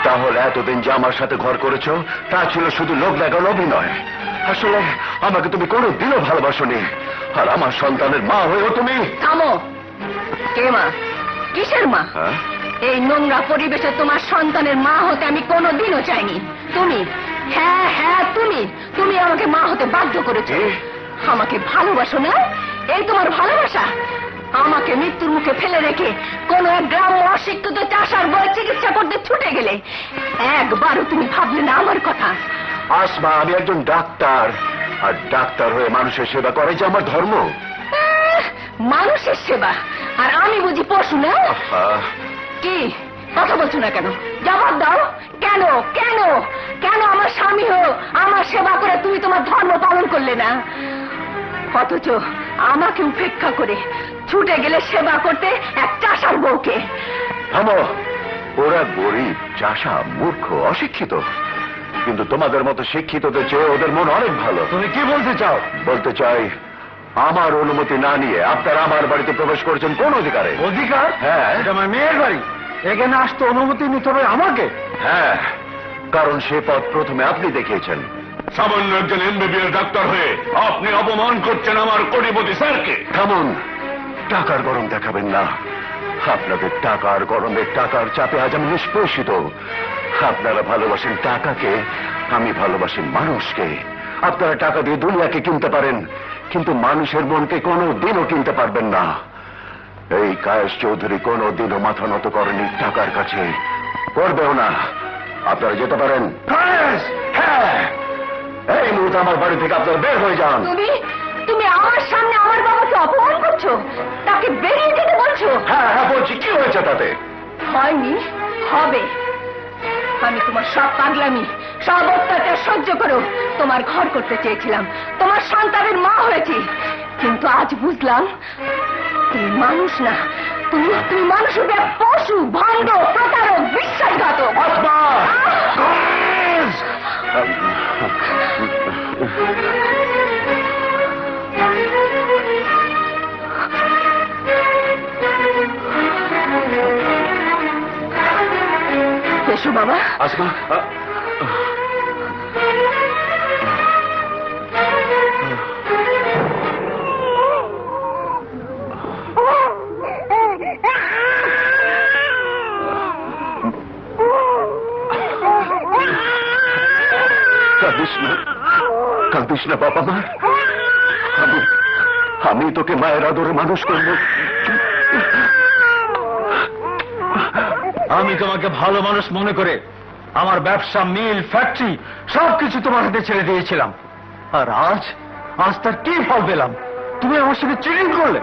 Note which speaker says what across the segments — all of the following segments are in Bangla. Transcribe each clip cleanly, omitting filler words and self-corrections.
Speaker 1: তাহলে এতদিন যে আমার সাথে ঘর করেছো তা ছিল শুধু লোক দেখানো অভিনয়। আসলে আমাকে তুমি কোনোদিনও ভালোবাসোনি, আর আমার সন্তানের মা হয়েও তুমি।
Speaker 2: থামো। কে মা? কিসের মা? এই নোংরা পরিবেশে তোমার সন্তানের মা হতে আমি কোনোদিনও চাইনি। তুমি, হ্যাঁ হ্যাঁ তুমি, তুমি আমাকে মা হতে বাধ্য করেছো। আমাকে ভালোবাসো না? এই তোমার ভালোবাসা? আমাকে মৃত্যুর মুখে ফেলে রেখে কোন এক গ্রাম্য অশিক্ষিত চাষার বয়ে চিকিৎসা করতে ছুটে গেলে একবারও তুমি ভাবলে না আমার কথা?
Speaker 1: আসমা, আমি একজন ডাক্তার, আর ডাক্তার হয়ে মানুষের সেবা করে যে আমার ধর্ম।
Speaker 2: মানুষের সেবা, আর আমি বুঝি পশু না? কি কথা বলছো না কেন? জবাব দাও। কেন কেন কেন আমার স্বামী হোক আমার সেবা করে তুমি তোমার ধর্ম পালন করলে না? অথচ আমাকে উপেক্ষা করে ছুটে গেলে সেবা করতে এক চাষার বউকে।
Speaker 1: থামো, ওরা গরিব, চাষা, মূর্খ, অশিক্ষিত, কিন্তু তোমাদের মতো শিক্ষিতদের চেয়ে ওদের মন অনেক ভালো।
Speaker 3: তুমি কি বলতে চাও?
Speaker 1: বলতে চাই, আমার অনুমতি না নিয়ে আপনারা আমার বাড়িতে প্রবেশ করেছেন কোন অধিকারে?
Speaker 3: অধিকার?
Speaker 1: হ্যাঁ।
Speaker 3: এটা আমার মেয়ের বাড়ি, এখানে আসতে অনুমতি নিতে হবে আমাকে?
Speaker 1: হ্যাঁ, কারণ সে পথ প্রথমে আপনি দেখিয়েছেন।
Speaker 4: সামান্য একজন এমবিবিএস ডাক্তার হয়ে আপনি অপমান করছেন আমার কোটিপতি স্যারকে।
Speaker 1: থামুন, টাকার গরম দেখাবেন না। আপনাদের টাকার গরমে, টাকার চাপে আজ আমি নিষ্পেষিত। আপনারা ভালোবাসেন টাকাকে, আমি ভালোবাসি মানুষকে। আপনারা টাকা দিয়ে দুনিয়াকে কিনতে পারেন, কিন্তু মানুষের মনকে কোনোদিনও কিনতে পারবেন না। এই কায়েস চৌধুরী কোনোদিনও মাথা নত করেনি টাকার কাছে, করবেও না। আপনারা যেতে পারেন। হ্যাঁ, এই মুহূর্তে আমার বাড়ি থেকে আপনারা বের হয়ে যান।
Speaker 2: তুমি তুমি আমার সামনে আমার বাবাকে অপমান করছো, তাকে বেরিয়ে যেতে বলছো?
Speaker 1: হ্যাঁ হ্যাঁ বলছি, কি হয়েছে তাতে?
Speaker 2: হয়নি, হবে। আমি তোমার সব পাগলামি, সব অত্যাচার সহ্য করো তোমার ঘর করতে চেয়েছিলাম, তোমার সন্তানের মা হয়েছি, কিন্তু আজ বুঝলাম তুমি মানুষ না, তুমি তুমি মানুষ হবে পশু, ভণ্ড, প্রতারক, বিশ্বাসঘাতক। এসো বাবা।
Speaker 1: আসমা, কাঁদিস না বাবা মা, আমি তোকে মায়ের আদরে মানুষ করবো।
Speaker 3: আমি তোমাকে ভালো মানুষ মনে করে আমার ব্যবসা, মিল, ফ্যাক্টরি সবকিছু তোমার হাতে ছেড়ে দিয়েছিলাম, আর আজ আজ তার কি ফল পেলাম? তুমি আমার সাথে চিটিং করলে।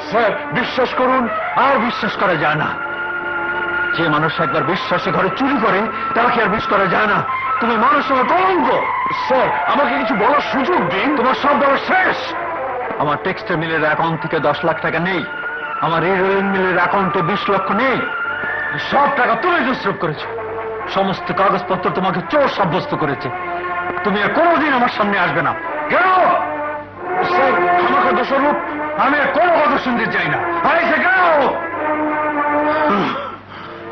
Speaker 3: স্যার বিশ্বাস করুন, আর বিশ্বাস করা যায় না। যে মানুষ একবার বিশ্বাসে ঘরে চুরি করে তাকে আর বিশ্বাস করা যায় না। তুমি মানুষ সঙ্গে কলঙ্ক। স্যার আমাকে কিছু বলার সুযোগ দিন। তোমার সব বলা শেষ। আমার টেক্সটাইল মিলের অ্যাকাউন্ট থেকে 10 লাখ টাকা নেই, আমার রেলওয়ে মিলের অ্যাকাউন্টে 20 লক্ষ নেই। সব টাকা তুমি দুষ্প্রয়োগ করেছো, সমস্ত কাগজপত্র তোমাকে চোর সাব্যস্ত করেছে। তুমি আর কোনোদিন আমার সামনে আসবে না। কেন? স্যার আমাকে দোষারোপ, আমি আর কোনো কথা শুনতে চাই না।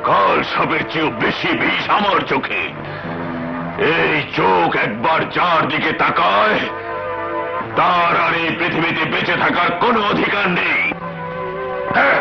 Speaker 4: কাল সাপের চেয়েও বেশি বিষ আমার চোখে। এই চোখ একবার যার দিকে তাকায় তার আর এই পৃথিবীতে বেঁচে থাকার কোনো অধিকার নেই। হ্যাঁ,